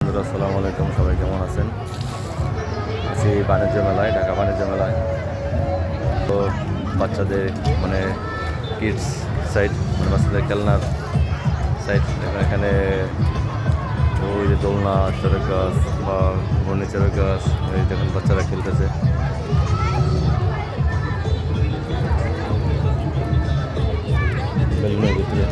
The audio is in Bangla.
বন্ধুরা, আসসালামু আলাইকুম। সবাই কেমন আছেন? আছি বাণিজ্য মেলায়, ঢাকা বাণিজ্য মেলায়। তো বাচ্চাদের মানে কিডস সাইড, মানে বাচ্চাদের খেলনার সাইড। এখানে ওই যে দোলনা, চড়ক গাছ বা ঘূর্ণি চড়ক গাছ, এই দেখুন বাচ্চারা খেলতেছে। বেলুনের ভিতরে